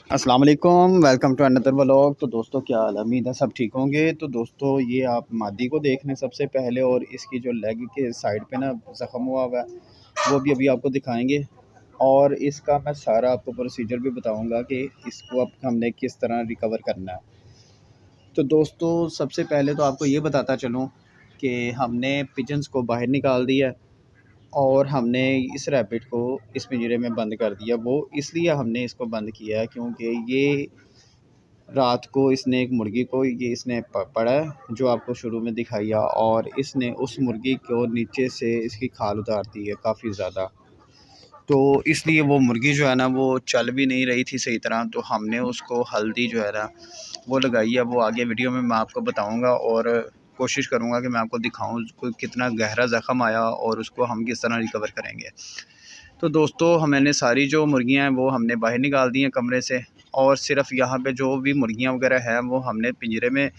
अस्सलाम वालेकुम, welcome to another vlog. तो दोस्तों क्या हाल है, उम्मीद है सब ठीक होंगे। तो दोस्तों ये आप मादी को देख लें सबसे पहले, और इसकी जो लेग के साइड पे ना ज़ख़म हुआ हुआ है वो भी अभी आपको दिखाएंगे, और इसका मैं सारा आपको प्रोसीजर भी बताऊंगा कि इसको अब हमने किस तरह रिकवर करना है। तो दोस्तों सबसे पहले तो आपको ये बताता चलूँ कि हमने पिजन्स को बाहर निकाल दिया और हमने इस रैबिट को इस पिंजरे में बंद कर दिया। वो इसलिए हमने इसको बंद किया है क्योंकि ये रात को इसने एक मुर्गी को ये इसने पड़ा है जो आपको शुरू में दिखाया, और इसने उस मुर्गी को नीचे से इसकी खाल उतार दी है काफ़ी ज़्यादा। तो इसलिए वो मुर्गी जो है ना वो चल भी नहीं रही थी सही तरह, तो हमने उसको हल्दी जो है ना वो लगाई है। वो आगे वीडियो में मैं आपको बताऊंगा, और कोशिश करूंगा कि मैं आपको दिखाऊं कोई कितना गहरा ज़ख़म आया और उसको हम किस तरह रिकवर करेंगे। तो दोस्तों मैंने सारी जो मुर्गियां हैं वो हमने बाहर निकाल दी हैं कमरे से, और सिर्फ यहाँ पे जो भी मुर्गियां वगैरह हैं वो हमने पिंजरे में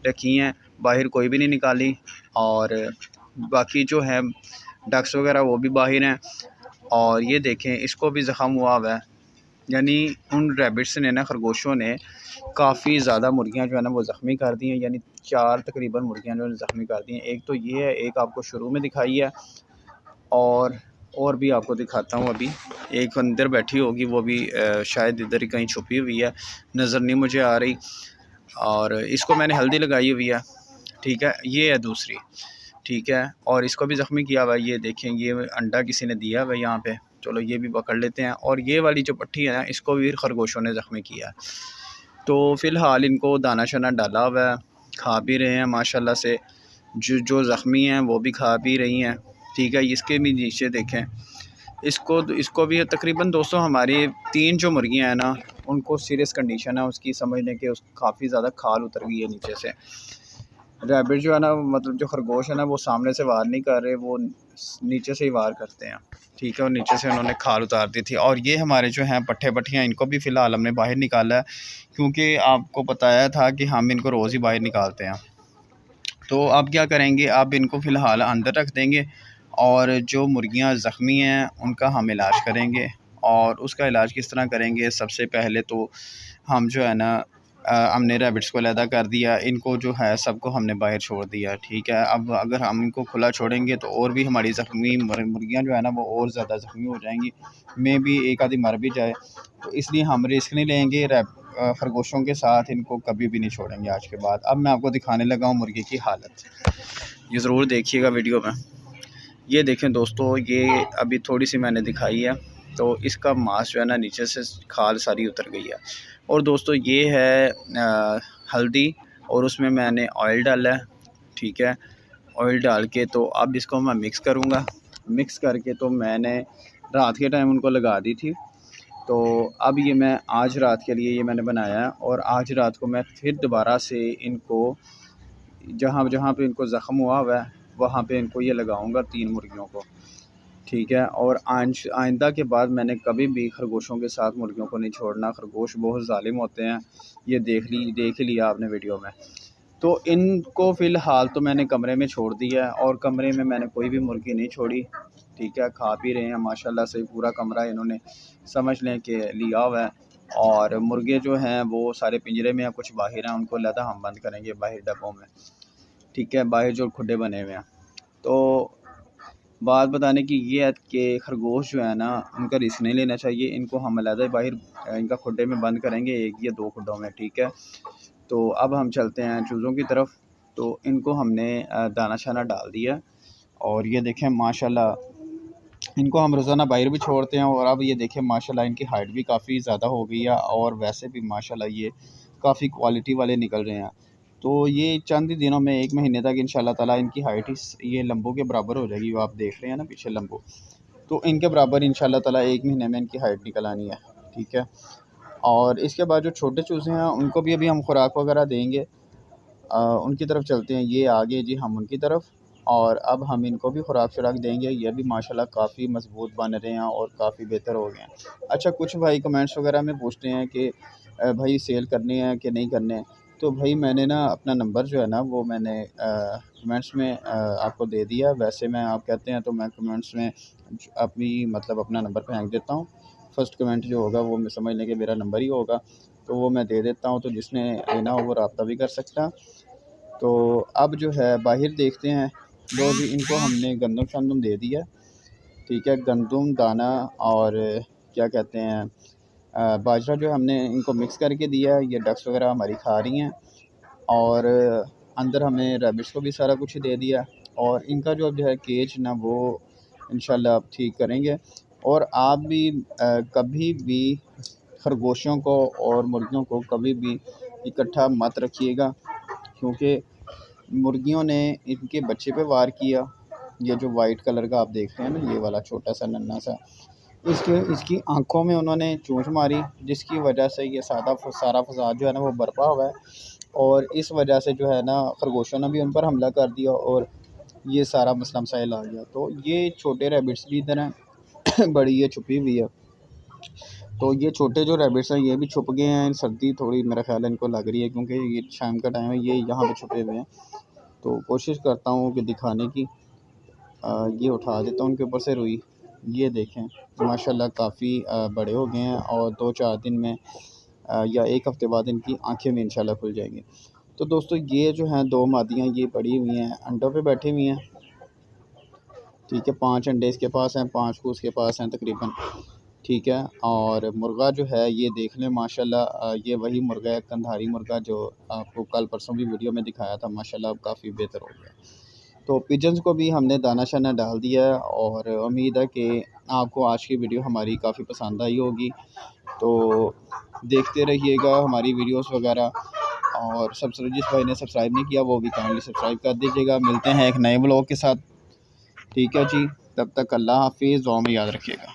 रखी हैं, बाहर कोई भी नहीं निकाली। और बाकी जो है डक्स वगैरह वो भी बाहर हैं। और ये देखें इसको भी ज़ख़म हुआ हुआ है, यानी उन रैबिट्स ने ना, खरगोशों ने काफ़ी ज़्यादा मुर्गियां जो है ना वो ज़ख्मी कर दी हैं, यानी 4 तकरीबन मुर्गियां जो है ज़ख्मी कर दी हैं। एक तो ये है, एक आपको शुरू में दिखाई है, और भी आपको दिखाता हूँ। अभी एक अंदर बैठी होगी, वो भी शायद इधर ही कहीं छुपी हुई है, नज़र नहीं मुझे आ रही। और इसको मैंने हल्दी लगाई हुई है, ठीक है। ये है दूसरी, ठीक है। और इसको भी ज़ख्मी किया हुआ है। ये देखें, ये अंडा किसी ने दिया हुआ है यहाँ पे। चलो ये भी पकड़ लेते हैं। और ये वाली जो पट्टी है ना, इसको भी खरगोशों ने ज़ख्मी किया है। तो फ़िलहाल इनको दाना शाना डाला हुआ है, खा भी रहे हैं माशाल्लाह से। जो ज़ख्मी हैं वो भी खा पी रही हैं, ठीक है। इसके भी नीचे देखें, इसको इसको भी तकरीबन दोस्तों हमारी 3 जो मुर्गियां हैं ना उनको सीरियस कंडीशन है उसकी, समझ लें कि उस काफ़ी ज़्यादा खाल उतर गई है नीचे से। रैबिट जो है ना, मतलब जो खरगोश है ना, वो सामने से वार नहीं कर रहे, वो नीचे से ही वार करते हैं, ठीक है। और नीचे से उन्होंने खाल उतार दी थी। और ये हमारे जो हैं पट्ठे पट्टियाँ, इनको भी फ़िलहाल हमने बाहर निकाला है, क्योंकि आपको बताया था कि हम इनको रोज़ ही बाहर निकालते हैं। तो अब क्या करेंगे, अब इनको फ़िलहाल अंदर रख देंगे, और जो मुर्गियां ज़ख्मी हैं उनका हम इलाज करेंगे। और उसका इलाज किस तरह करेंगे, सबसे पहले तो हम जो है ना हमने रैबिट्स को अलहदा कर दिया, इनको जो है सबको हमने बाहर छोड़ दिया, ठीक है। अब अगर हम इनको खुला छोड़ेंगे तो और भी हमारी ज़ख्मी मुर्गियां जो है ना वो और ज़्यादा ज़ख्मी हो जाएंगी, में भी एक आधी मर भी जाए। तो इसलिए हम रिस्क नहीं लेंगे, खरगोशों के साथ इनको कभी भी नहीं छोड़ेंगे आज के बाद। अब मैं आपको दिखाने लगा हूँ मुर्गी की हालत, ये ज़रूर देखिएगा वीडियो में। ये देखें दोस्तों, ये अभी थोड़ी सी मैंने दिखाई है, तो इसका मांस जो है ना नीचे से खाल सारी उतर गई है। और दोस्तों ये है हल्दी, और उसमें मैंने ऑयल डाला है, ठीक है। ऑयल डाल के तो अब इसको मैं मिक्स करूँगा। मिक्स करके तो मैंने रात के टाइम उनको लगा दी थी, तो अब ये मैं आज रात के लिए ये मैंने बनाया है। और आज रात को मैं फिर दोबारा से इनको जहाँ जहाँ पे इनको ज़ख़म हुआ हुआ है वहाँ पे इनको ये लगाऊंगा 3 मुर्गियों को, ठीक है। और आइंदा के बाद मैंने कभी भी खरगोशों के साथ मुर्गियों को नहीं छोड़ना, खरगोश बहुत ज़ालिम होते हैं, ये देख ही लिया आपने वीडियो में। तो इनको फ़िलहाल तो मैंने कमरे में छोड़ दिया है, और कमरे में मैंने कोई भी मुर्गी नहीं छोड़ी, ठीक है। खा पी रहे हैं माशाल्लाह से, पूरा कमरा इन्होंने समझ लें कि लिया हुआ है। और मुर्गे जो हैं वो सारे पिंजरे में हैं, कुछ बाहर हैं, उनको लहदा हम बंद करेंगे बाहर डब्बों में, ठीक है, बाहर जो खुड्डे बने हुए हैं। तो बात बताने की ये है कि खरगोश जो है ना उनका रिस्क नहीं लेना चाहिए, इनको हम अलहदा बाहर इनका खुड्डे में बंद करेंगे, 1 या 2 खुड्डों में, ठीक है। तो अब हम चलते हैं चूज़ों की तरफ। तो इनको हमने दाना शाना डाल दिया, और ये देखें माशाल्लाह इनको हम रोज़ाना बाहर भी छोड़ते हैं, और अब ये देखें माशाल्लाह इनकी हाइट भी काफ़ी ज़्यादा हो गई है, और वैसे भी माशाल्लाह ये काफ़ी क्वालिटी वाले निकल रहे हैं। तो ये चंद ही दिनों में, 1 महीने तक इंशाल्लाह ताला इनकी हाइट ये लंबू के बराबर हो जाएगी। वो आप देख रहे हैं ना पीछे लंबू, तो इनके बराबर इंशाल्लाह ताला 1 महीने में इनकी हाइट निकल आनी है, ठीक है। और इसके बाद जो छोटे चूज़े हैं उनको भी अभी हम खुराक वगैरह देंगे। उनकी तरफ चलते हैं, ये आगे जी हम उनकी तरफ। और अब हम इनको भी खुराक शुराक देंगे। ये भी माशाल्लाह काफ़ी मज़बूत बन रहे हैं और काफ़ी बेहतर हो गए हैं। अच्छा, कुछ भाई कमेंट्स वगैरह में पूछते हैं कि भाई सेल करने हैं कि नहीं करने हैं। तो भाई मैंने ना अपना नंबर जो है ना वो मैंने कमेंट्स में आपको दे दिया। वैसे मैं, आप कहते हैं तो मैं कमेंट्स में अपनी मतलब अपना नंबर फेंक देता हूँ। फर्स्ट कमेंट जो होगा वो मैं समझ लें कि मेरा नंबर ही होगा, तो वो मैं दे देता हूँ, तो जिसने लेना हो वो रब्ता भी कर सकता। तो अब जो है बाहर देखते हैं। जो भी इनको हमने गंदम शंदम दे दिया, ठीक है, गंदम दाना और क्या कहते हैं बाजरा जो हमने इनको मिक्स करके दिया है। ये डक्स वगैरह हमारी खा रही हैं, और अंदर हमने रैबिट्स को भी सारा कुछ दे दिया, और इनका जो है केज ना वो इंशाल्लाह आप ठीक करेंगे। और आप भी कभी भी खरगोशों को और मुर्गियों को कभी भी इकट्ठा मत रखिएगा, क्योंकि मुर्गियों ने इनके बच्चे पे वार किया। ये जो वाइट कलर का आप देख रहे हैं ना, ये वाला छोटा सा नन्हा सा, इसकी आंखों में उन्होंने चोंच मारी, जिसकी वजह से ये सारा फसाद जो है ना वो बर्पा हुआ है। और इस वजह से जो है ना खरगोशों ने भी उन पर हमला कर दिया, और ये सारा मसला मसाइल आ गया। तो ये छोटे रैबिट्स भी इधर हैं बड़ी ये छुपी हुई है। तो ये छोटे जो रैबिट्स हैं ये भी छुप गए हैं। सर्दी थोड़ी मेरा ख्याल है इनको लग रही है, क्योंकि ये शाम का टाइम है, ये यहाँ पे छुपे हुए हैं। तो कोशिश करता हूँ कि दिखाने की। ये उठा देता हूँ उनके ऊपर से रुई। ये देखें माशाल्लाह काफ़ी बड़े हो गए हैं, और 2-4 दिन में या 1 हफ़्ते बाद इनकी आंखें भी इंशाल्लाह खुल जाएंगी। तो दोस्तों ये जो हैं 2 मादियाँ ये पड़ी हुई हैं, अंडों पे बैठी हुई हैं, ठीक है। 5 अंडे इसके पास हैं, 5 को उसके पास हैं तकरीबन, ठीक है। और मुर्गा जो है ये देख लें माशाल्लाह, ये वही मुर्गा है कंधारी मुर्गा जो आपको कल परसों भी वीडियो में दिखाया था। माशाल्लाह अब काफ़ी बेहतर हो गया। तो पिजन्स को भी हमने दाना शाना डाल दिया है, और उम्मीद है कि आपको आज की वीडियो हमारी काफ़ी पसंद आई होगी। तो देखते रहिएगा हमारी वीडियोस वगैरह, और जिस भाई ने सब्सक्राइब नहीं किया वो भी काइंडली सब्सक्राइब कर दीजिएगा। मिलते हैं एक नए ब्लॉग के साथ, ठीक है जी। तब तक अल्लाह हाफिज़, दुआ में याद रखिएगा।